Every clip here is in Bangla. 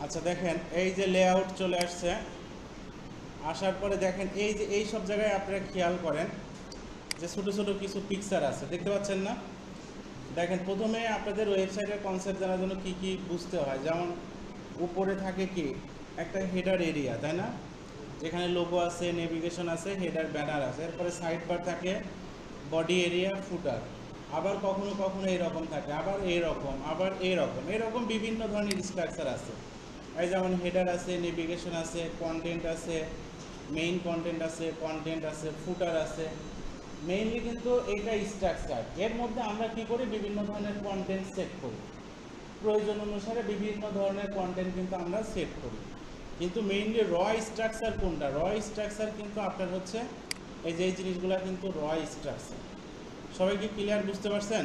আচ্ছা দেখেন এই যে লেআউট চলে আসছে, আসার পরে দেখেন এই যে এই সব জায়গায় আপনারা খেয়াল করেন যে ছোট ছোট কিছু পিকচার আছে, দেখতে পাচ্ছেন না? দেখেন প্রথমে আপনাদের ওয়েবসাইটের কনসেপ্ট জানার জন্য কি কি বুঝতে হয়, যেমন উপরে থাকে কি একটা হেডার এরিয়া, তাই না? যেখানে লোগো আছে, নেভিগেশন আছে, হেডার ব্যানার আছে, এরপরে সাইড বার থাকে, বডি এরিয়া, ফুটার, আবার কখনো কখনো এরকম থাকে, আবার এইরকম, আবার এরকম বিভিন্ন ধরনের স্ট্রাকচার আছে। এই যেমন হেডার আছে, নেভিগেশন আছে, কন্টেন্ট আছে, মেইন কন্টেন্ট আছে, ফুটার আছে। মেইনলি কিন্তু এইটা স্ট্রাকচার। এর মধ্যে আমরা কি করি, বিভিন্ন ধরনের কন্টেন্ট সেট করি, প্রয়োজন অনুসারে বিভিন্ন ধরনের কন্টেন্ট কিন্তু আমরা সেট করি। কিন্তু মেইনলি র স্ট্রাকচার কোনটা? র স্ট্রাকচার কিন্তু আপনার হচ্ছে এই যে এই জিনিসগুলো কিন্তু র স্ট্রাকচার। সবাই কি ক্লিয়ার বুঝতে পারছেন?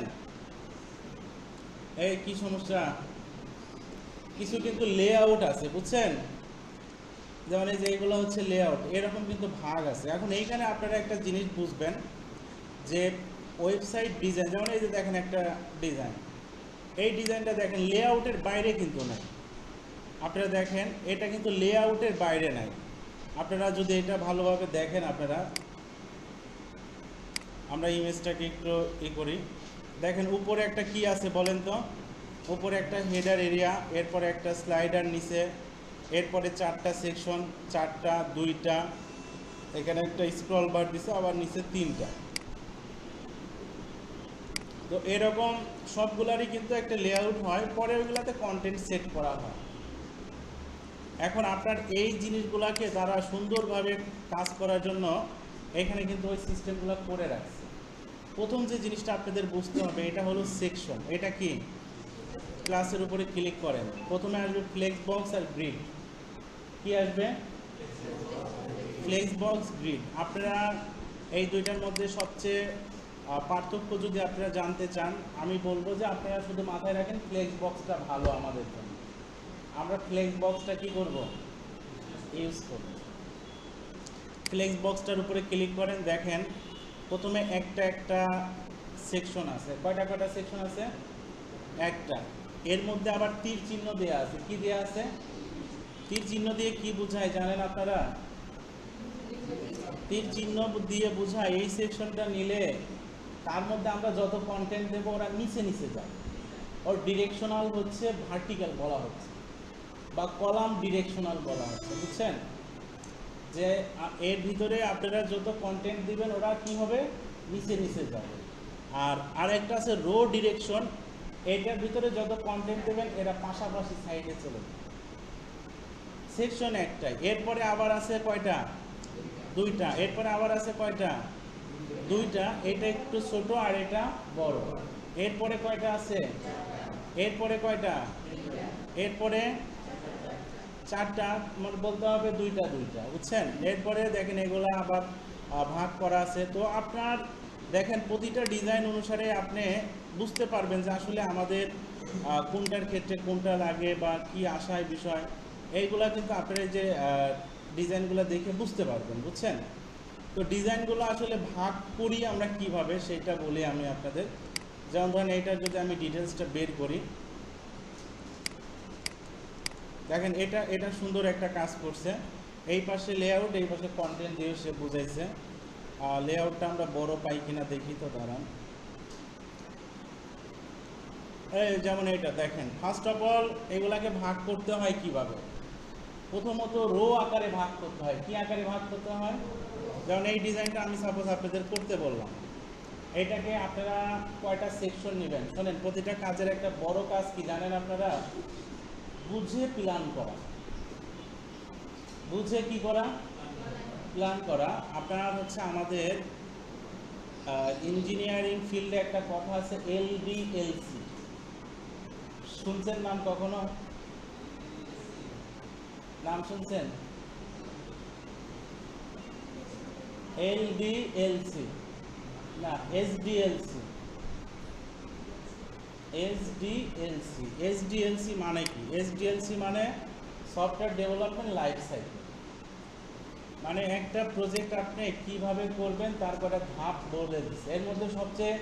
এই কি সমস্যা? কিছু কিন্তু লেআউট আছে, বুঝছেন? যেমন এই যে এইগুলো হচ্ছে লেআউট, এরকম কিন্তু ভাগ আছে। এখন এইখানে আপনারা একটা জিনিস বুঝবেন যে ওয়েবসাইট ডিজাইন, যেমন এই যে দেখেন একটা ডিজাইন, এই ডিজাইনটা দেখেন লেআউটের বাইরে কিন্তু নাই। আপনারা দেখেন এটা কিন্তু লেআউটের বাইরে নাই। আপনারা যদি এটা ভালোভাবে দেখেন, আপনারা আমরা ইমেজটাকে একটু করি, দেখেন উপরে একটা কি আছে বলেন তো? উপরে একটা হেডার এরিয়া, এরপরে একটা স্লাইডার নিচে, এরপরে চারটা সেকশন, চারটা, দুইটা, এখানে একটা স্ক্রল বার দিছে, আবার নিচে তিনটা। তো এরকম সবগুলারই কিন্তু একটা লেআউট হয়, পরে ওইগুলাতে কন্টেন্ট সেট করা হয়। এখন আপনার এই জিনিসগুলোকে তারা সুন্দরভাবে কাজ করার জন্য এখানে কিন্তু ওই সিস্টেমগুলো করে রাখছে। প্রথম যে জিনিসটা আপনাদের বুঝতে হবে, এটা হলো সেকশন। এটা কি? ক্লাসের উপরে ক্লিক করেন, প্রথমে আসবে ফ্লেক্স বক্স আর গ্রিড। কি আসবে? Flex box, grid. আপনারা এই দুইটার মধ্যে সবচেয়ে পার্থক্য যদি আপনারা জানতে চান, আমি বলবো যে আপনারা শুধু মাথায় রাখেন ফ্লেক্স বক্সটা ভালো আমাদের জন্য। আমরা ফ্লেক্স বক্সটা কি করব? ইউজ করব। ফ্লেক্স বক্সটার উপরে ক্লিক করেন, দেখেন প্রথমে একটা সেকশন আছে। কয়টা সেকশন আছে? একটা। এর মধ্যে আবার তীর চিহ্ন দেওয়া আছে। কি দেওয়া আছে? তীর চিহ্ন দিয়ে কি বোঝায় জানেন আপনারা? তীর চিহ্ন দিয়ে বোঝায় এই সেকশনটা নিলে তার মধ্যে আমরা যত কন্টেন্ট দেবো ওরা নিচে নিচে যায়। ওর ডিরেকশনাল হচ্ছে ভার্টিক্যাল বলা হচ্ছে, বা কলাম ডিরেকশনাল বলা হচ্ছে, বুঝছেন? যে এর ভিতরে আপনারা যত কন্টেন্ট দিবেন ওরা কি হবে? নিচে নিচে যাবে। আর আরেকটা আছে রো ডিরেকশন, এটার ভিতরে যত কন্টেন্ট দেবেন এরা পাশাপাশি সাইডে চলে যাবে। সেকশন একটাই। এরপরে আবার আছে কয়টা? দুইটা। এরপরে আবার আছে কয়টা? দুইটা। এটা একটু ছোট আর এটা বড়। এরপরে কয়টা আছে? এরপরে কয়টা? এরপরে চারটা, মানে বলতে হবে দুইটা দুইটা, বুঝছেন? এরপরে দেখেন এগুলা আবার ভাগ করা আছে। তো আপনার দেখেন প্রতিটা ডিজাইন অনুসারে আপনি বুঝতে পারবেন যে আসলে আমাদের কোনটার ক্ষেত্রে কোনটা লাগে বা কি আশায় বিষয়, এইগুলা কিন্তু আপনার যে ডিজাইনগুলো দেখে বুঝতে পারবেন, বুঝছেন? তো ডিজাইনগুলো আসলে ভাগ করি আমরা কিভাবে সেটা বলি আমি আপনাদের। যেমন ধরেন এইটার যদি আমি ডিটেলসটা বের করি, দেখেন এটা সুন্দর একটা কাজ করছে। এই পাশে লেআউট, এই পাশে কন্টেন্ট দিয়ে সে বুঝাইছে। লেআউটটা আমরা বড় পাই কিনা দেখি তো, দাঁড়ান। এই যেমন এটা দেখেন, ফার্স্ট অফ অল এগুলাকে ভাগ করতে হয় কিভাবে? প্রথমত রো আকারে ভাগ করতে হয়। কি আকারে ভাগ করতে হয়? যেমন এই ডিজাইনটা আমি সাপোজ আপনাদের করতে বললাম, এটাকে আপনারা কয়টা সেকশন নেবেন শোনেন। প্রতিটা কাজের একটা বড় কাজ কি জানেন আপনারা? বুঝে প্ল্যান করা। বুঝে কি করা? প্ল্যান করা। আপনার হচ্ছে আমাদের ইঞ্জিনিয়ারিং ফিল্ডে একটা কথা আছে এলডিএলসি, শুনছেন নাম কখনো? নাম শুনছেন? এলডিএলসি না, এসডিএলসি। এসডিএলসি, এসডিএলসি মানে কি? এসডিএলসি মানে সফটওয়্যার ডেভেলপমেন্ট লাইফ সাইকেল। মানে একটা প্রজেক্ট আপনি কিভাবে করবেন তার কটা ধাপ বলে দিচ্ছে। এর মধ্যে সবচেয়ে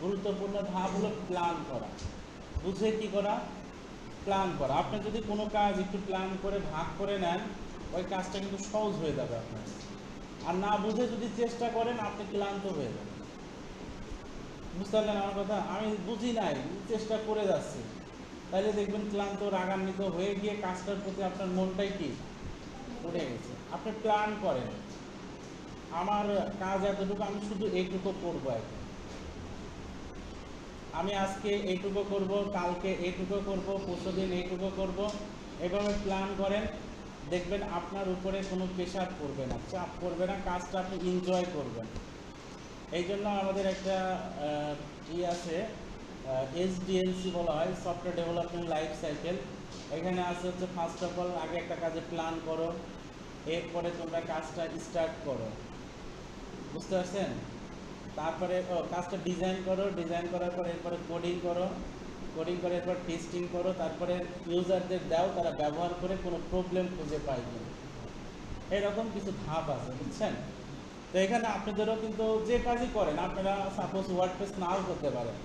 গুরুত্বপূর্ণ ধাপ হলো প্ল্যান করা। বুঝে কি করা? প্ল্যান করা। আপনি যদি কোনো কাজ একটু প্ল্যান করে ভাগ করে নেন, ওই কাজটা কিন্তু সহজ হয়ে যাবে আপনার। আর না বুঝে যদি চেষ্টা করেন, আপনি ক্লান্ত হয়ে যাবেন। বুঝতে পারলেন আমার কথা? আমি বুঝি নাই, চেষ্টা করে যাচ্ছি, তাহলে দেখবেন ক্লান্ত রাগান্বিত হয়ে গিয়ে কাজটার প্রতি আপনার মনটাই কি উঠে গেছে। আপনি প্ল্যান করেন, আমার কাজ এতটুকু, আমি শুধু এইটুকু করবো, এখন আমি আজকে এইটুকু করব, কালকে এইটুকু করব, পরশুদিন এইটুকু করব, এভাবে প্ল্যান করেন। দেখবেন আপনার উপরে কোনো প্রেশার পড়বে না, চাপ পড়বে না, কাজটা আপনি এনজয় করবেন। এই জন্য আমাদের একটা আছে, SDLC বলা হয়, সফটওয়্যার ডেভেলপমেন্ট লাইফ সাইকেল। এখানে আছে হচ্ছে ফার্স্ট অফ অল আগে একটা কাজে প্ল্যান করো, এরপরে তোমরা কাজটা স্টার্ট করো। বুঝতে পারছেন? তারপরে কাজটা ডিজাইন করো, ডিজাইন করার পর এরপরে কোডিং করো, কোডিং করে এরপর টেস্টিং করো, তারপরে ইউজারদের দাও, তারা ব্যবহার করে কোনো প্রবলেম খুঁজে পায় কিনা। এরকম কিছু ধাপ আছে, বুঝছেন? তো এখানে আপনাদেরও কিন্তু যে কাজই করেন, আপনারা সাপোজ ওয়ার্ডপ্রেস নাও করতে পারেন,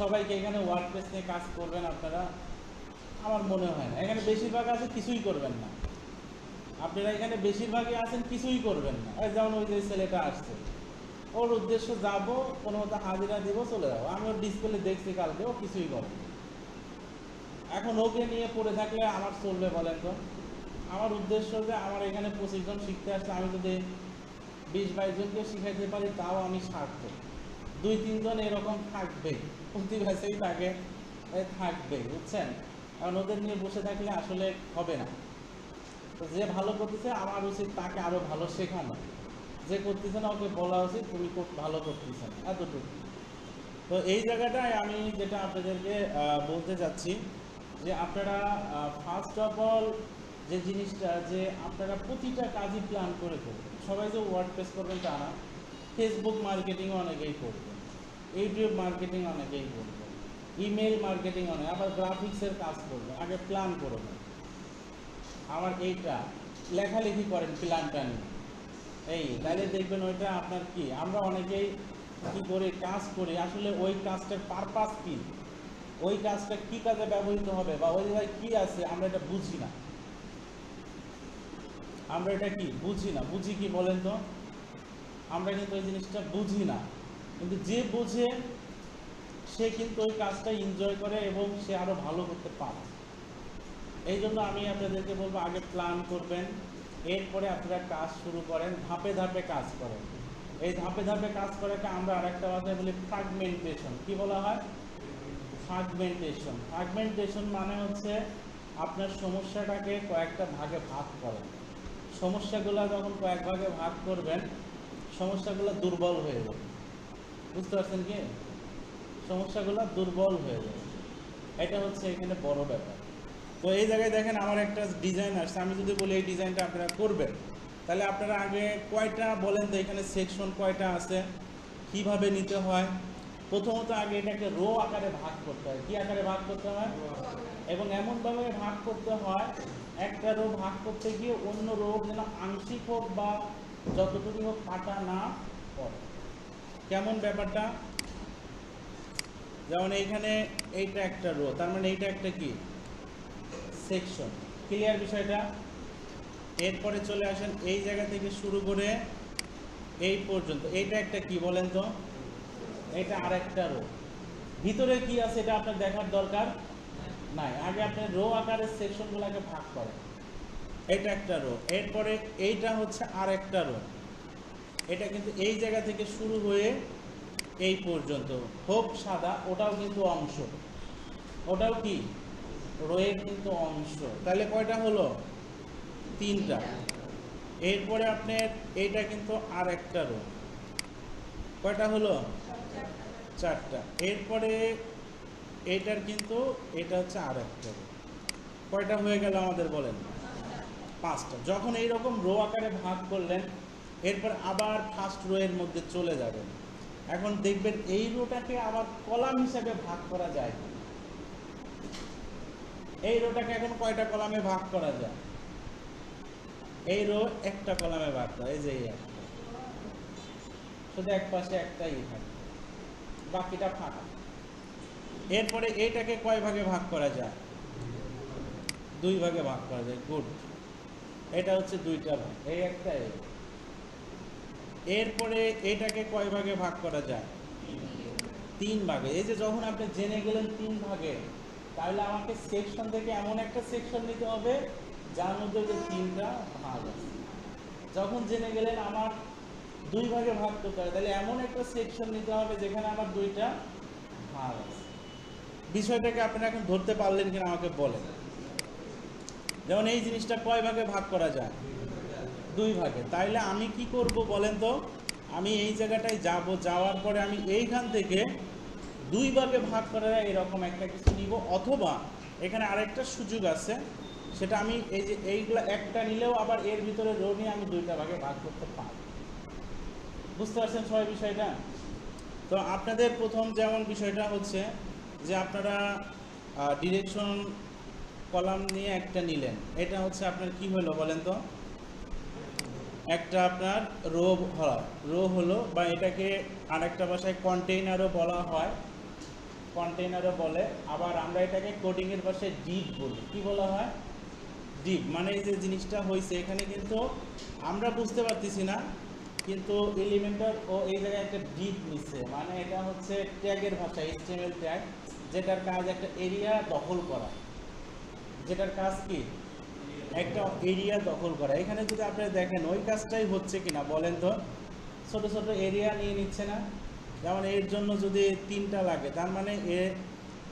সবাইকে এখানে ওয়ার্ডপ্রেস নিয়ে কাজ করবেন আপনারা, আমার মনে হয় না। এখানে বেশিরভাগ আছে কিছুই করবেন না, আপনারা এখানে বেশিরভাগই আছেন কিছুই করবেন না। যেমন ওই যে ছেলেটা আসছে, ওর উদ্দেশ্য যাব, কোনো মতো হাজিরা দিব, চলে যাবো। আমি ওর ডিসপ্লে দেখছি কালকে, ও কিছুই করে। এখন ওকে নিয়ে পড়ে থাকলে আমার চলবে বলেন তো? আমার উদ্দেশ্য যে আমার এখানে 25 জন শিখতে আসছে, আমি যদি 20-22 জনকে শিখাইতে পারি, তাও আমি সার্থক। 2-3 জন এরকম থাকবে, প্রতি ব্যাচেই থাকে, থাকবে, বুঝছেন? কারণ ওদের নিয়ে বসে থাকলে আসলে হবে না। তো যে ভালো করতেছে, আমার উচিত তাকে আরো ভালো শেখানো। যে করতেছে না, ওকে বলা উচিত তুমি খুব ভালো করতেছেন, এতটুকু। তো এই জায়গাটায় আমি যেটা আপনাদেরকে বলতে চাচ্ছি, যে আপনারা ফার্স্ট অফ অল যে জিনিসটা, যে আপনারা প্রতিটা কাজই প্ল্যান করে করবেন। সবাই যে ওয়ার্ডপ্রেস করবেন তা না, ফেসবুক মার্কেটিং অনেকেই করবেন, ইউটিউব মার্কেটিং অনেকেই করবেন, ইমেল মার্কেটিং অনেক, আবার গ্রাফিক্সের কাজ করবেন। আগে প্ল্যান করবেন, আমার এইটা লেখালেখি করেন প্ল্যানটা নিয়ে, এই তাহলে দেখবেন ওইটা আপনার কি। আমরা অনেকেই কি করে কাজ করি, আসলে ওই কাজটার পারপাস কি, ওই কাজটা কি কাজে ব্যবহৃত হবে, বা ওই জায়গায় কি আছে, আমরা এটা বুঝি না। আমরা এটা কি বুঝি না, বুঝি কি বলেন তো? আমরা কিন্তু ওই জিনিসটা বুঝি না, কিন্তু যে বোঝে সে কিন্তু ওই কাজটা এনজয় করে এবং সে আরো ভালো করতে পারে। এই জন্য আমি আপনাদেরকে বলবো, আগে প্ল্যান করবেন, এরপরে আপনারা কাজ শুরু করেন, ধাপে ধাপে কাজ করেন। এই ধাপে ধাপে কাজ করাকে আমরা আরেকটা ভাষায় বলি ফ্র্যাগমেন্টেশন। কি বলা হয়? ফ্র্যাগমেন্টেশন। ফ্র্যাগমেন্টেশন মানে হচ্ছে আপনার সমস্যাটাকে কয়েকটা ভাগে ভাগ করেন। সমস্যাগুলো যখন কয়েক ভাগে ভাগ করবেন, সমস্যাগুলো দুর্বল হয়ে যাবে। বুঝতে পারছেন কি? সমস্যাগুলো দুর্বল হয়ে যাবে, এটা হচ্ছে এখানে বড় ব্যাপার। তো এই জায়গায় দেখেন, আমার একটা ডিজাইন আসছে, আমি যদি বলি এই ডিজাইনটা আপনারা করবেন, তাহলে আপনারা আগে কয়টা বলেন তো, এখানে সেকশন কয়টা আছে, কিভাবে নিতে হয়? প্রথমত আগে এটাকে রো আকারে ভাগ করতে হয়। কি আকারে ভাগ করতে হয়? এবং এমনভাবে ভাগ করতে হয়, একটা রো ভাগ করতে গিয়ে অন্য রো যেন আংশিক হোক বা যতটুকু হোক কাটা না পড়ে। কেমন ব্যাপারটা? যেমন এইখানে এইটা একটা রো, তার মানে এইটা একটা কি সেকশন। ক্লিয়ার বিষয়টা? এরপরে চলে আসেন এই জায়গা থেকে শুরু করে এই পর্যন্ত, এইটা একটা কি বলেন তো? এটা আরেকটা রো। ভিতরে কি আছে এটা আপনার দেখার দরকার নাই, আগে আপনি রো আকারের সেকশনগুলোকে ভাগ করেন। এটা একটা রো, এরপরে এইটা হচ্ছে আরেকটা রো। এটা কিন্তু এই জায়গা থেকে শুরু হয়ে এই পর্যন্ত হোক সাদা, ওটাও কিন্তু অংশ, ওটাও কি রোয়ের কিন্তু অংশ। তাহলে কয়টা হলো? 3টা। এরপরে আপনার এইটা কিন্তু আর একটা রো, কয়টা হলো? 4টা। এরপরে এইটার কিন্তু এটা হচ্ছে আর একটা রো, কয়টা হয়ে গেল আমাদের বলেন? 5টা। যখন এইরকম রো আকারে ভাগ করলেন, এরপর আবার ফার্স্ট রো এর মধ্যে চলে যাবেন। এখন দেখবেন এই রোটাকে আবার কলাম হিসাবে ভাগ করা যায়। এই রোটাকে এখন কয়টা কলামে ভাগ করা যায়? এই রো একটা কলামে ভাগ করা, এই যে এই একটা, শুধু এক পাশে একটাই থাকে, বাকিটা ফাঁকা। এরপরে এইটাকে কয় ভাগে ভাগ করা যায়? দুই ভাগে ভাগ করা যায়, গুড। এটা হচ্ছে দুইটা ভাগ, এই একটা এই। এরপরে এটাকে কয় ভাগে ভাগ করা যায়? তিন ভাগে। এই যে যখন আপনি জেনে গেলেন তিন ভাগে, তাহলে আমাকে সেকশন থেকে এমন একটা সেকশন নিতে হবে যার মধ্যে যে তিনটা ভাগ আছে। যখন জেনে গেলেন আমার দুই ভাগে ভাগ করতে হবে, তাহলে এমন একটা সেকশন নিতে হবে যেখানে আমার দুইটা ভাগ আছে। বিষয়টাকে আপনারা এখন ধরতে পারলেন কিনা আমাকে বলেন। যেমন এই জিনিসটা কয় ভাগে ভাগ করা যায়? দুই ভাগে। তাইলে আমি কি করব বলেন তো? আমি এই জায়গাটায় যাব, যাওয়ার পরে আমি এইখান থেকে দুই ভাগে ভাগ করা যায় এরকম একটা কিছু নিব, অথবা এখানে আরেকটা সুযোগ আছে, সেটা আমি এই যে এইগুলা একটা নিলেও আবার এর ভিতরে রো নিয়ে আমি দুইটা ভাগে ভাগ করতে পারি। বুঝতে পারছেন সবাই বিষয়টা? তো আপনাদের প্রথম যেমন বিষয়টা হচ্ছে যে আপনারা ডিরেকশন কলাম নিয়ে একটা নিলেন, এটা হচ্ছে আপনার কি হলো বলেন তো? একটা আপনার রো হলো, বা এটাকে আরেকটা ভাষায় কন্টেইনারও বলা হয়, কন্টেইনারও বলে। আবার আমরা এটাকে কোডিংয়ের ভাষায় ডিপ বলি। কি বলা হয়? ডিপ। মানে এই যে জিনিসটা হয়েছে এখানে কিন্তু আমরা বুঝতে পারতেছি না, কিন্তু এলিমেন্টার ও এই জায়গায় একটা ডিপ নিচ্ছে। মানে এটা হচ্ছে ট্যাগের ভাষা, HTML ট্যাগ, যেটার কাজ একটা এরিয়া দখল করা। যেটার কাজ কি? একটা এরিয়া দখল করা। এখানে যদি আপনি দেখেন ওই কাজটাই হচ্ছে কিনা বলেন তো? ছোট ছোট এরিয়া নিয়ে নিচ্ছে না? যেমন এর জন্য যদি তিনটা লাগে, তার মানে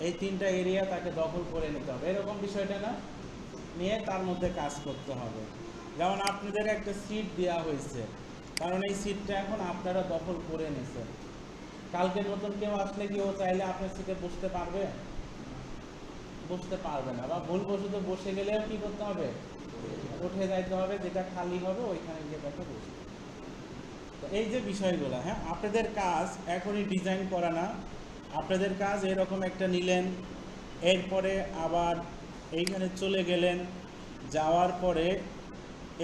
এই তিনটা এরিয়া তাকে দখল করে নিতে হবে, এরকম বিষয়টা না? নিয়ে তার মধ্যে কাজ করতে হবে। যেমন আপনাদের একটা সিট দেওয়া হয়েছে, কারণ এই সিটটা এখন আপনারা দখল করে নিছেন। কালকের মতন কেউ আসলে কি ও চাইলে আপনার সিটে বসতে পারবে? বসতে পারবে না। বা ভুলবশত বসে গেলেও কি করতে হবে? উঠে যাইতে হবে, যেটা খালি হবে ওইখানে গিয়ে তাকে বসতে। তো এই যে বিষয়গুলো, হ্যাঁ, আপনাদের কাজ এখনই ডিজাইন করা না। আপনাদের কাজ এরকম একটা নিলেন, এরপরে আবার এইখানে চলে গেলেন, যাওয়ার পরে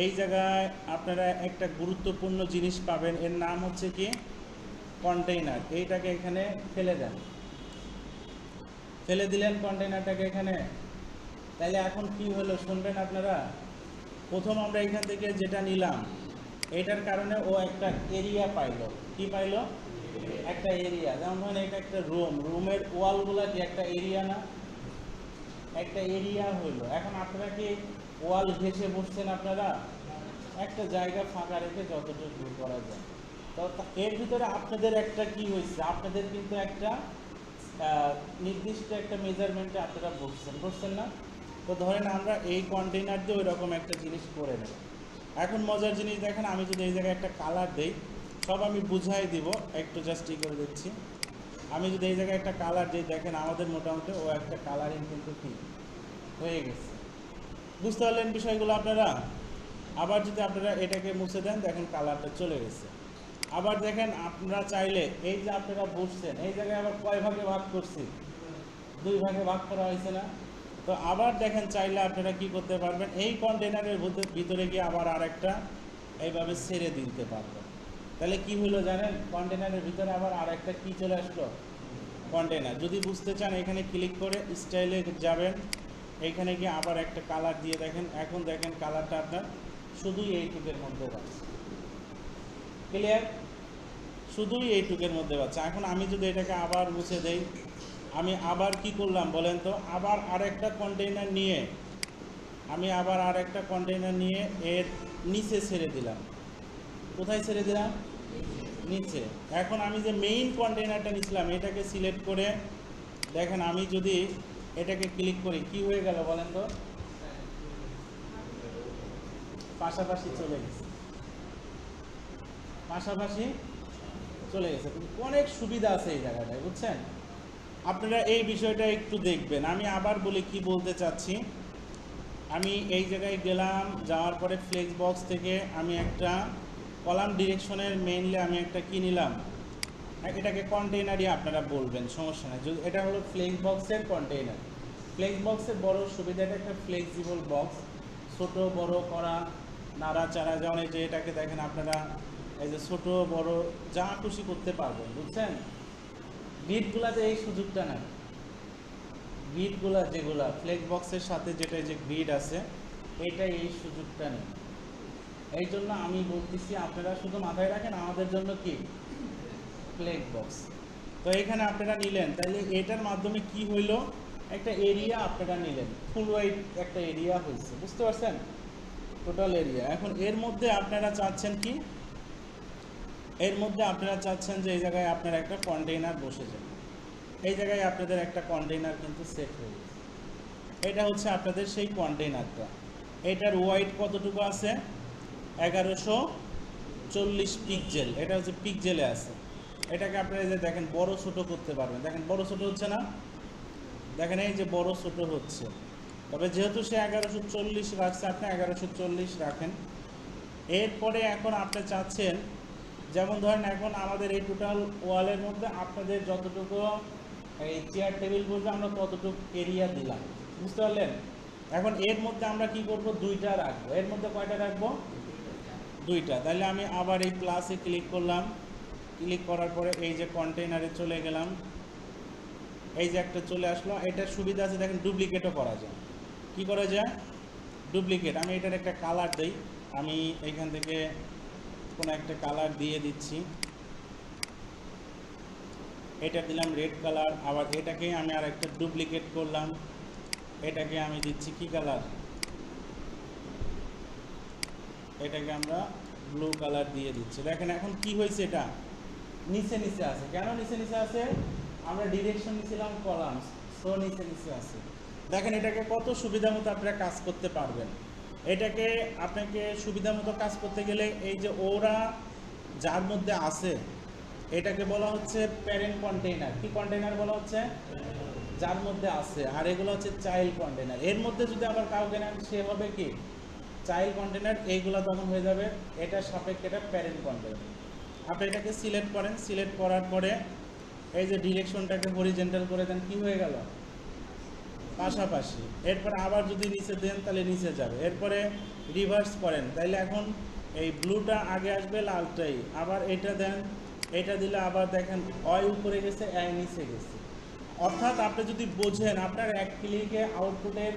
এই জায়গায় আপনারা একটা গুরুত্বপূর্ণ জিনিস পাবেন, এর নাম হচ্ছে কি? কন্টেইনার। এইটাকে এখানে ফেলে দেন, ফেলে দিলেন কন্টেইনারটাকে এখানে। তাহলে এখন কি হলো শুনবেন আপনারা। প্রথম আমরা এখান থেকে যেটা নিলাম, এটার কারণে ও একটা এরিয়া পাইলো। কি পাইলো? একটা এরিয়া। যেমন ধরেন এটা একটা রুমের ওয়ালগুলা কি একটা এরিয়া না? একটা এরিয়া হইলো। এখন আপনারা কি ওয়াল ঘেঁষে বসছেন? আপনারা একটা জায়গা ফাঁকা রেখে যতটুকু দূর করা যায়। তো এর ভিতরে আপনাদের একটা কি হয়েছে, আপনাদের কিন্তু একটা নির্দিষ্ট একটা মেজারমেন্টে আপনারা বসছেন না? তো ধরেন আমরা এই কন্টেইনার দিয়ে ওই রকম একটা জিনিস করে নেব। এখন মজার জিনিস দেখেন, আমি যদি এই জায়গায় একটা কালার দেই, সব আমি বুঝাই দিব, একটু জাস্ট ই করে দিচ্ছি। আমি যদি এই জায়গায় একটা কালার দিই, দেখেন আমাদের মোটামুটি ও একটা কালারিং কিন্তু কি হয়ে গেছে। বুঝতে পারলেন বিষয়গুলো আপনারা? আবার যদি আপনারা এটাকে মুছে দেন, দেখেন কালারটা চলে গেছে। আবার দেখেন আপনারা চাইলে এই যে আপনারা বসছেন এই জায়গায় আবার কয় ভাগে ভাগ করছি? দুই ভাগে ভাগ করা হয়েছে না? তো আবার দেখেন চাইলে আপনারা কি করতে পারবেন, এই কন্টেইনারের ভিতরে গিয়ে আবার আরেকটা এইভাবে ছেড়ে দিতে পারবেন। তাহলে কি হলো জানেন? কন্টেইনারের ভিতরে আবার আরেকটা কি চলে আসলো? কন্টেইনার। যদি বুঝতে চান এখানে ক্লিক করে স্টাইলে যাবেন, এইখানে গিয়ে আবার একটা কালার দিয়ে দেখেন। এখন দেখেন কালারটা আপনার শুধুই এইটুকের মধ্যে পাচ্ছে। ক্লিয়ার? শুধুই এইটুকের মধ্যে পাচ্ছে। এখন আমি যদি এটাকে আবার মুছে দেই, আমি আবার কি করলাম বলেন তো? আবার আরেকটা কন্টেইনার নিয়ে এর নিচে ছেড়ে দিলাম। কোথায় ছেড়ে দিলাম? নিচে। এখন আমি যে মেইন কন্টেইনারটা নিয়েছিলাম এটাকে সিলেক্ট করে দেখেন, আমি যদি এটাকে ক্লিক করি কি হয়ে গেল বলেন তো? পাশাপাশি চলে গেছে, পাশাপাশি চলে গেছে। অনেক সুবিধা আছে এই জায়গাটায়, বুঝছেন? আপনারা এই বিষয়টা একটু দেখবেন। আমি আবার বলি কি বলতে চাচ্ছি। আমি এই জায়গায় গেলাম, যাওয়ার পরে ফ্লেক্স বক্স থেকে আমি একটা কলাম ডিরেকশনের মেইনলি আমি একটা কি নিলাম, এটাকে কন্টেইনারই আপনারা বলবেন, সমস্যা নেই। যদি এটা হলো ফ্লেক্স বক্সের কন্টেইনার। ফ্লেক্স বক্সের বড় সুবিধাটা একটা ফ্লেক্সিবল বক্স, ছোট বড় করা, নাড়াচাড়া। যেমন এই যে এটাকে দেখেন আপনারা, এই যে ছোট বড় যা খুশি করতে পারবেন, বুঝছেন? বিটগুলাতে এই সুযোগটা নাই। গ্রিডগুলো যেগুলা ফ্লেক্স বক্সের সাথে যেটা যে গ্রিড আছে, এটা এই সুযোগটা নেই। এই জন্য আমি বলতেছি আপনারা শুধু মাথায় রাখেন আমাদের জন্য কি ফ্লেক্স বক্স। তো এখানে আপনারা নিলেন, তাহলে এটার মাধ্যমে কি হইলো, একটা এরিয়া আপনারা নিলেন, ফুল ওয়াইড একটা এরিয়া হয়েছে, বুঝতে পারছেন, টোটাল এরিয়া। এখন এর মধ্যে আপনারা চাচ্ছেন কি, এর মধ্যে আপনারা চাচ্ছেন যে এই জায়গায় আপনারা একটা কন্টেইনার বসে যান। এই জায়গায় আপনাদের একটা কন্টেইনার কিন্তু সেট হয়ে গেছে। এটা হচ্ছে আপনাদের সেই কন্টেইনারটা। এটার ওয়াইড কতটুকু আছে, 1140 পিক্সেল। এটা হচ্ছে পিক্সেলে আছে। এটাকে আপনারা যে দেখেন বড় ছোট করতে পারবেন, দেখেন বড় ছোট হচ্ছে না, দেখেন এই যে বড় ছোট হচ্ছে। তবে যেহেতু সে 1140 রাখছে, আপনি 1140 রাখেন। এরপরে এখন আপনি চাচ্ছেন, যেমন ধরেন এখন আমাদের এই টোটাল ওয়ালের মধ্যে আপনাদের যতটুকু এই চেয়ার টেবিল বলতে আমরা ততটুকু এরিয়া দিলাম, বুঝতে পারলেন। এখন এর মধ্যে আমরা কি করব, দুইটা রাখবো। এর মধ্যে কয়টা রাখবো, দুইটা। তাহলে আমি আবার এই প্লাসে ক্লিক করলাম, ক্লিক করার পরে এই যে কন্টেইনারে চলে গেলাম, এই যে একটা চলে আসলো। এটার সুবিধা আছে দেখেন, ডুপ্লিকেটও করা যায়। কি করা যায়, ডুপ্লিকেট। আমি এটার একটা কালার দেই, আমি এইখান থেকে কোনো একটা কালার দিয়ে দিচ্ছি, এটা দিলাম রেড কালার। আবার এটাকে আমি আর একটা ডুপ্লিকেট করলাম, এটাকে আমি দিচ্ছি কি কালার, এটাকে আমরা ব্লু কালার দিয়ে দিচ্ছি। দেখেন এখন কি হয়েছে, এটা নিচে নিচে আছে। কেন নিচে নিচে আছে, আমরা ডিরেকশন নিয়েছিলাম কলামস, সো নিচে নিচে আছে। দেখেন এটাকে কত সুবিধা মতো আপনারা কাজ করতে পারবেন। এটাকে আপনাকে সুবিধা মতো কাজ করতে গেলে এই যে ওরা যার মধ্যে আছে, এটাকে বলা হচ্ছে প্যারেন্ট কন্টেইনার। কি কন্টেইনার বলা হচ্ছে, যার মধ্যে আছে। আর এগুলো হচ্ছে চাইল্ড কন্টেইনার। এর মধ্যে যদি আবার কাউকে নেন, সে হবে কি চাইল্ড কন্টেইনার। এইগুলো তখন হয়ে যাবে এটার সাপেক্ষে এটা প্যারেন্ট কন্টেইনার। আপনি এটাকে সিলেক্ট করেন, সিলেক্ট করার পরে এই যে ডিরেকশনটাকে হরিজেন্টাল করে দেন, কি হয়ে গেল, পাশাপাশি। এরপরে আবার যদি নিচে দেন তাহলে নিচে যাবে। এরপরে রিভার্স করেন, তাইলে এখন এই ব্লুটা আগে আসবে, লালটাই। আবার এটা দেন, এটা দিলে আবার দেখেন অয় উপরে গেছে, অয় নিচে গেছে। অর্থাৎ আপনি যদি বোঝেন, আপনার এক ক্লিকে আউটপুটের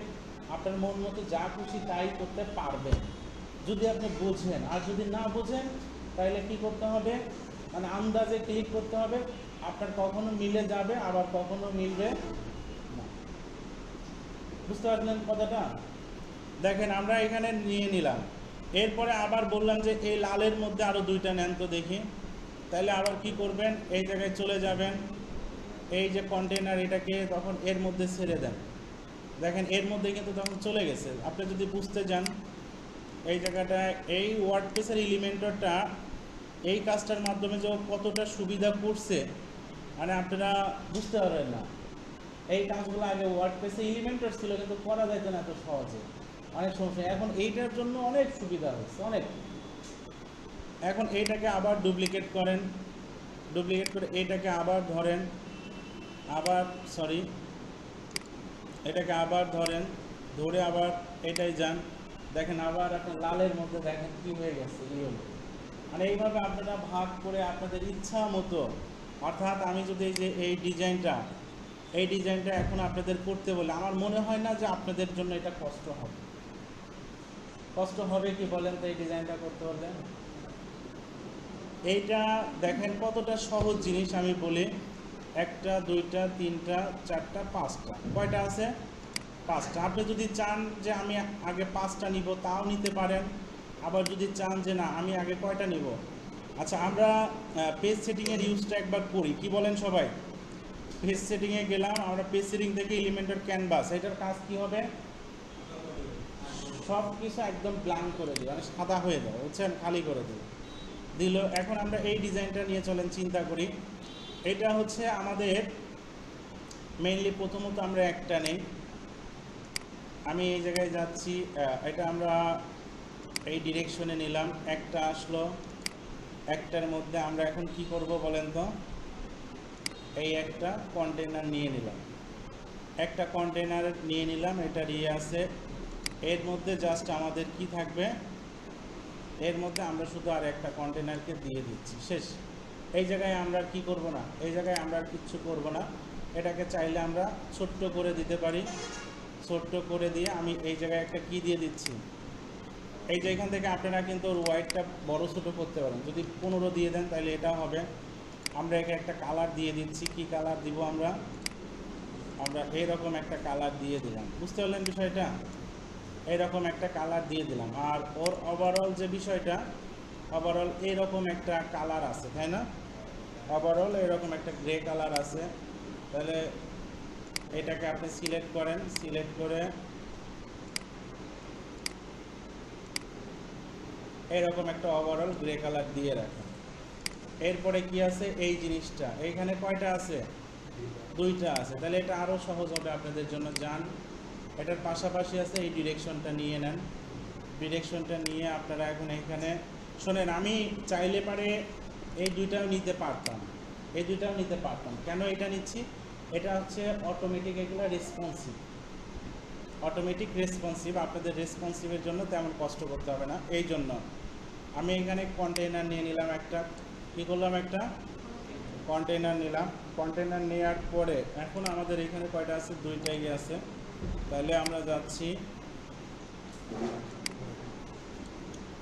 আপনার মন মতো যা খুশি তাই করতে পারবেন, যদি আপনি বোঝেন। আর যদি না বোঝেন তাহলে কি করতে হবে, মানে আন্দাজে ক্লিক করতে হবে। আপনার কখনো মিলে যাবে, আবার কখনো মিলবে না। বুঝতে পারলেন কথাটা। দেখেন আমরা এখানে নিয়ে নিলাম, এরপরে আবার বললাম যে এই লালের মধ্যে আরও দুইটা নেন তো দেখি। তাহলে আবার কি করবেন, এই জায়গায় চলে যাবেন, এই যে কন্টেইনার, এটাকে তখন এর মধ্যে ছেড়ে দেন। দেখেন এর মধ্যে কিন্তু তখন চলে গেছে। আপনি যদি বুঝতে যান, এই জায়গাটায় এই ওয়ার্ডপ্রেসের এলিমেন্টরটা এই কাজটার মাধ্যমে যে কতটা সুবিধা করছে, মানে আপনারা বুঝতে পারবেন না। এই কাজগুলো আগে ওয়ার্ডপ্রেসে এলিমেন্টর ছিল, কিন্তু করা যেত না এত সহজে, অনেক সমস্যা। এখন এইটার জন্য অনেক সুবিধা হচ্ছে, অনেক। এখন এইটাকে আবার ডুপ্লিকেট করেন, ডুপ্লিকেট করে এইটাকে আবার ধরেন, আবার সরি এটাকে আবার ধরেন, ধরে আবার এটাই যান। দেখেন আবার একটা লালের মধ্যে দেখেন কি হয়ে গেছে, ইয়েলো। মানে এইভাবে আপনারা ভাগ করে আপনাদের ইচ্ছা মতো, অর্থাৎ আমি যদি এই যে এই ডিজাইনটা এখন আপনাদের করতে বলে, আমার মনে হয় না যে আপনাদের জন্য এটা কষ্ট হবে। কষ্ট হবে কি বলেন তো এই ডিজাইনটা করতে হলে? এইটা দেখেন কতটা সহজ জিনিস। আমি বলি, একটা দুইটা তিনটা চারটা পাঁচটা, কয়টা আছে, পাঁচটা। আপনি যদি চান যে আমি আগে পাঁচটা নিব, তাও নিতে পারেন। আবার যদি চান যে না আমি আগে কয়টা নিব। আচ্ছা, আমরা পেজ সেটিংয়ের ইউজটা একবার করি, কি বলেন সবাই? পেজ সেটিংয়ে গেলাম, আমরা পেজ সেটিং থেকে এলিমেন্টর ক্যানভাস, এটার কাজ কি হবে, সব কিছু একদম ব্ল্যাঙ্ক করে দিই, মানে সাদা হয়ে যাবে, বুঝছেন, খালি করে দিল। এখন আমরা এই ডিজাইনটা নিয়ে চলেন চিন্তা করি। এটা হচ্ছে আমাদের মেইনলি, প্রথমত আমরা একটা নেই, আমি এই জায়গায় যাচ্ছি, এটা আমরা এই ডিরেকশনে নিলাম, একটা আসলো। একটার মধ্যে আমরা এখন কি করব বলেন তো, এই একটা কন্টেইনার নিয়ে নিলাম, একটা কন্টেইনার নিয়ে নিলাম, এটা নিয়ে আছে। এর মধ্যে জাস্ট আমাদের কি থাকবে, এর মধ্যে আমরা শুধু আর একটা কন্টেইনারকে দিয়ে দিচ্ছি, শেষ। এই জায়গায় আমরা কি করব না, এই জায়গায় আমরা কিচ্ছু করব না। এটাকে চাইলে আমরা ছোট্ট করে দিতে পারি। ছোট্ট করে দিয়ে আমি এই জায়গায় একটা কি দিয়ে দিচ্ছি, এই যে এখান থেকে আপনারা কিন্তু ওর ওয়াইডটা বড় ছোটো করতে পারেন। যদি 15 দিয়ে দেন তাহলে এটা হবে। আমরা একে একটা কালার দিয়ে দিচ্ছি। কি কালার দিব আমরা? আমরা এইরকম একটা কালার দিয়ে দিলাম। বুঝতে পারলেন বিষয়টা? এইরকম একটা কালার দিয়ে দিলাম। আর ওর ওভারঅল যে বিষয়টা, ওভারঅল এইরকম একটা কালার আছে, তাই না? ওভারঅল এরকম একটা গ্রে কালার আছে। তাহলে এটাকে আপনি সিলেক্ট করেন, সিলেক্ট করে এইরকম একটা ওভারঅল গ্রে কালার দিয়ে রাখেন। এরপরে কি আছে? এই জিনিসটা এইখানে কয়টা আছে? দুইটা আছে। তাহলে এটা আরও সহজ হবে আপনাদের জন্য। যান, এটার পাশাপাশি আছে এই ডিরেকশনটা নিয়ে নেন। ডিরেকশনটা নিয়ে আপনারা এখন এখানে শোনেন, আমি চাইলে পারে এই দুইটাও নিতে পারতাম, এই দুইটাও নিতে পারতাম। কেন এটা নিচ্ছি? এটা হচ্ছে অটোমেটিক, এগুলো রেসপন্সিভ, অটোমেটিক রেসপন্সিভ। আপনাদের রেসপন্সিভের জন্য তেমন কষ্ট করতে হবে না। এই জন্য আমি এখানে কন্টেইনার নিয়ে নিলাম একটা। কী করলাম? একটা কন্টেইনার নিলাম। কন্টেইনার নেওয়ার পরে এখন আমাদের এখানে কয়টা আছে? দুইটাই আছে। তাহলে আমরা যাচ্ছি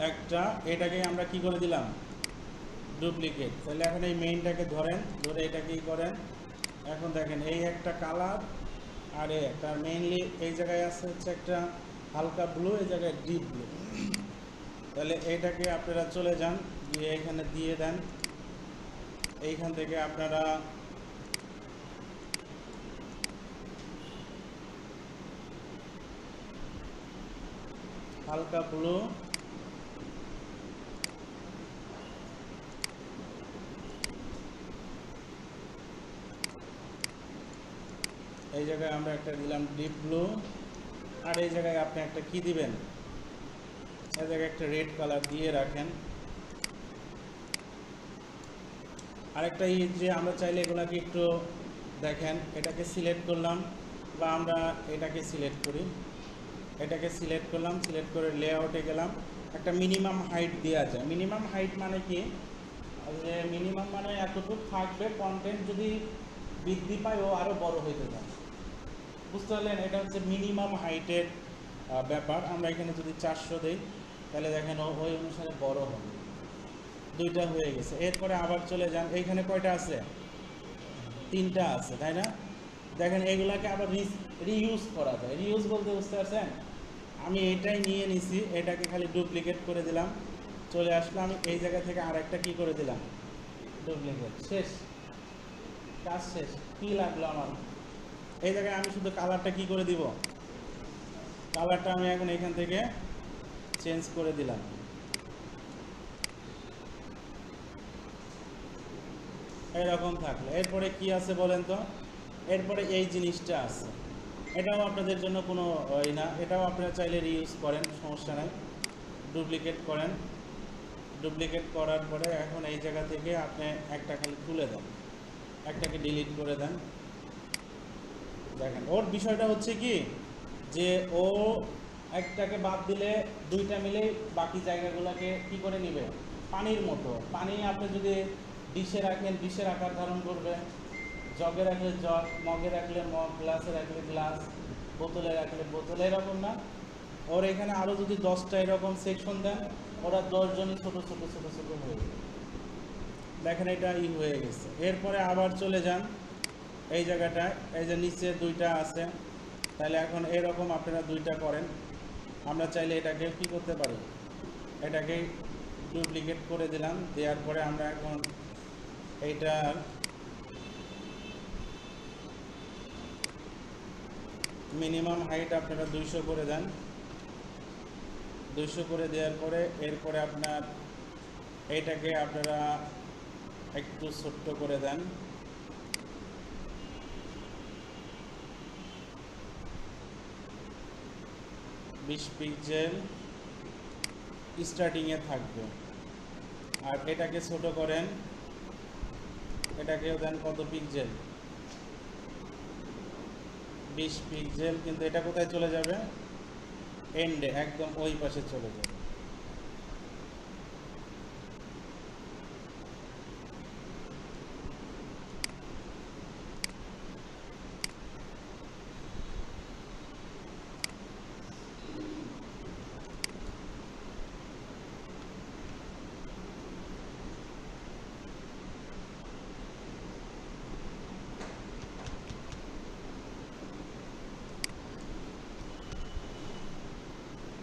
একটা, এটাকে আমরা কি করে দিলাম? ডুপ্লিকেট। তাহলে এখন এই মেইনটাকে ধরেন, ধরে এটাকেই করেন। এখন দেখেন এই একটা কালার আর একটা মেইনলি এই জায়গায় আছে হচ্ছে একটা হালকা ব্লু, এই জায়গায় ডিপ ব্লু। তাহলে এইটাকে আপনারা চলে যান, গিয়ে এখানে দিয়ে দেন। এইখান থেকে আপনারা হালকা ব্লু, এই জায়গায় আমরা একটা দিলাম ডিপ ব্লু, আর এই জায়গায় আপনি একটা কি দিবেন? এই জায়গায় একটা রেড কালার দিয়ে রাখেন। আরেকটা যে আমরা চাইলে এগুলাকে একটু দেখেন, এটাকে সিলেক্ট করলাম বা আমরা এটাকে সিলেক্ট করি, এটাকে সিলেক্ট করলাম, সিলেক্ট করে লেআউটে গেলাম। একটা মিনিমাম হাইট দেওয়া যায়। মিনিমাম হাইট মানে কি? যে মিনিমাম মানে এতটুকু থাকবে, কন্টেন্ট যদি বৃদ্ধি পায় ও আরও বড় হইতে থাকে। বুঝতে পারলেন? এটা হচ্ছে মিনিমাম হাইটের ব্যাপার। আমরা এখানে যদি 400 দিই তাহলে দেখেন ওই অনুসারে বড় হবে। দুইটা হয়ে গেছে। এরপরে আবার চলে যান, এইখানে কয়টা আছে? তিনটা আছে, তাই না? দেখেন এগুলাকে আবার রিইউজ করা যায়। রিইউজ বলতে বুঝতে পারছেন? আমি এটাই নিয়ে নিছি, এটাকে খালি ডুপ্লিকেট করে দিলাম, চলে আসলাম। আমি এই জায়গা থেকে আরেকটা কি করে দিলাম? ডুপ্লিকেট। শেষ, কাজ শেষ। কি লাগলো আমার? এই জায়গায় আমি শুধু কালারটা কি করে দিব? কালারটা আমি এখন এখান থেকে চেঞ্জ করে দিলাম। এরকম থাকলে এরপরে কি আছে বলেন তো? এরপরে এই জিনিসটা আছে। এটাও আপনাদের জন্য কোনো না, এটাও আপনারা চাইলে রিইউজ করেন, সমস্যা নাই। ডুপ্লিকেট করেন, ডুপ্লিকেট করার পরে এখন এই জায়গা থেকে আপনি একটা খালি তুলে দেন, একটাকে ডিলিট করে দেন। দেখেন ওর বিষয়টা হচ্ছে কি, যে ও একটাকে বাদ দিলে দুইটা মিলে বাকি জায়গাগুলোকে কি করে নিবে? পানির মতো। পানি আপনি যদি ডিশে রাখেন, ডিশের আকার ধারণ করবে। জগে রাখলে জগ, মগে রাখলে মগ, গ্লাসে রাখলে গ্লাস, বোতলে রাখলে বোতল, এরকম না? ওর এখানে আরও যদি 10টা এরকম সেকশন দেন, ওরা 10 জনই ছোটো ছোটো ছোটো ছোটো হয়ে যাবে। দেখেন এটা হয়ে গেছে। এরপরে আবার চলে যান এই জায়গাটায়, এই যে নিচে দুইটা আছে। তাহলে এখন এরকম আপনারা দুইটা করেন। আমরা চাইলে এটাকে কি করতে পারি? এটাকে ডুপ্লিকেট করে দিলাম। দেওয়ার পরে আমরা এখন এইটার মিনিমাম হাইট আপনারা 200 করে দেন। 200 করে দেওয়ার পরে এরপরে আপনার এইটাকে আপনারা একটু ছোট্ট করে দেন। বিশ পিক্সেল স্টার্টিংয়ে থাকবে। আর এটাকে ছোট করেন, এটাকেও দেন কত পিক্সেল? 20 পিক্সেল। কিন্তু এটা কোথায় চলে যাবে? এন্ডে, একদম ওই পাশে চলে যাবে।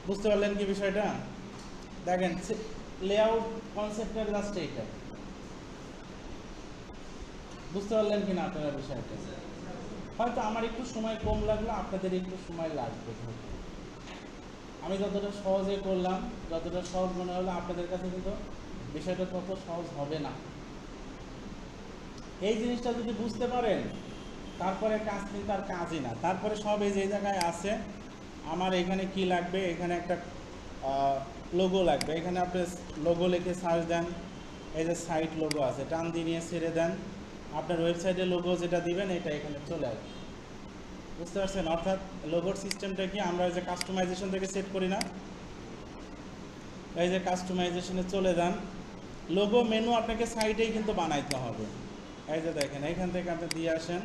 বুঝতে পারলেন কি বিষয়টা? দেখেন লেআউট কনসেপ্টের জাস্ট এইটা, বুঝতে পারলেন কিনা আপনারা বিষয়টা? হয়তো আমার একটু সময় কম লাগলো, আপনাদের একটু সময় লাগবে। আমি যতটা সহজে করলাম, যতটা সহজ মনে হলো, আপনাদের কাছে কিন্তু বিষয়টা তত সহজ হবে না। এই জিনিসটা যদি বুঝতে পারেন, তারপরে কাজ কিন্তু আর কাজই না। তারপরে সব এই যে জায়গায় আছে, আমার এখানে কি লাগবে, এখানে একটা লোগো লাগবে, এখানে আপনি লোগো লিখে সার্চ দেন, এই যে সাইট লোগো আছে, টান দিয়ে নিয়ে ছেড়ে দেন, আপনার ওয়েবসাইটে লোগো যেটা দিবেন এটা এখানে চলে আসবে। বুঝতে পারছেন? অর্থাৎ লোগোর সিস্টেমটা কি, আমরা যে কাস্টমাইজেশন থেকে সেট করি না, এই যে কাস্টমাইজেশনে চলে যান, লোগো মেনু আপনাকে সাইটেই কিন্তু বানাইতে হবে। এই যে দেখেন, এখান থেকে আপনি দিয়ে আসেন,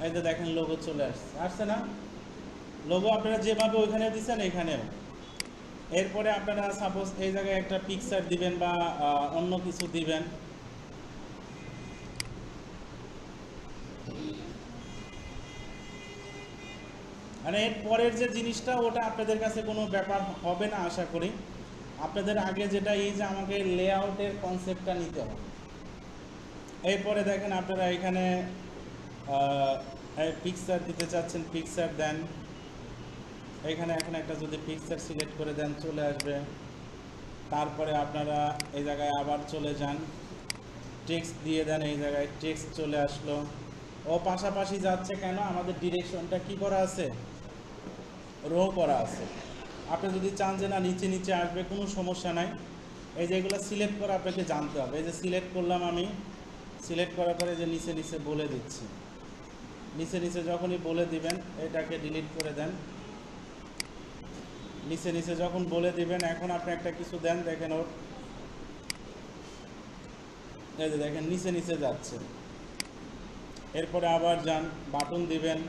এই যে দেখেন লোগো চলে আসছে না? লোগো আপনারা যেভাবে ওইখানে দিচ্ছেন এখানেও। এরপরে আপনারা সাপোজ এই জায়গায় একটা পিকচার দিবেন বা অন্য কিছু দিবেন। মানে এর পরের যে জিনিসটা, ওটা আপনাদের কাছে কোনো ব্যাপার হবে না আশা করি। আপনাদের আগে যেটা, এই যে আমাকে লেআউটের কনসেপ্টটা নিতে হবে। এরপরে দেখেন আপনারা এখানে পিকচার দিতে চাচ্ছেন, পিকচার দেন, এখানে এখন একটা যদি পিকচার সিলেক্ট করে দেন চলে আসবে। তারপরে আপনারা এই জায়গায় আবার চলে যান, টেক্সট দিয়ে দেন, এই জায়গায় টেক্সট চলে আসলো। ও পাশাপাশি যাচ্ছে কেন, আমাদের ডিরেকশনটা কি করা আছে, রো করা আছে। আপনি যদি চান যে না নিচে নিচে আসবে, কোনো সমস্যা নাই। এই যে এগুলো সিলেক্ট করে আপনাকে জানতে হবে। এই যে সিলেক্ট করলাম আমি, সিলেক্ট করার পরে যে নিচে নিচে বলে দিচ্ছি, নিচে নিচে যখনই বলে দিবেন এটাকে ডিলিট করে দেন। নিচে নিচে যখন বলে দিবেন, এখন আপনি একটা কিছু দেন, দেখেন ওর এই যে দেখেন নিচে নিচে যাচ্ছে। এরপরে আবার যান, বাটন দিবেন,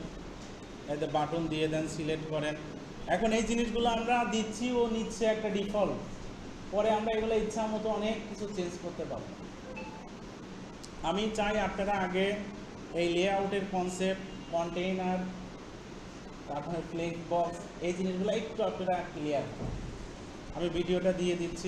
এই যে বাটন দিয়ে দেন, সিলেক্ট করেন। এখন এই জিনিসগুলো আমরা দিচ্ছি, ও নিচ্ছে একটা ডিফল্ট, পরে আমরা এগুলো ইচ্ছা মতো অনেক কিছু চেঞ্জ করতে পারবো। আমি চাই আপনারা আগে এই লেআউটের কনসেপ্ট, কন্টেইনার, তারপরে ফ্লেক্স বক্স, এই জিনিসগুলো একটু আপনারা ক্লিয়ার। আমি ভিডিওটা দিয়ে দিচ্ছি।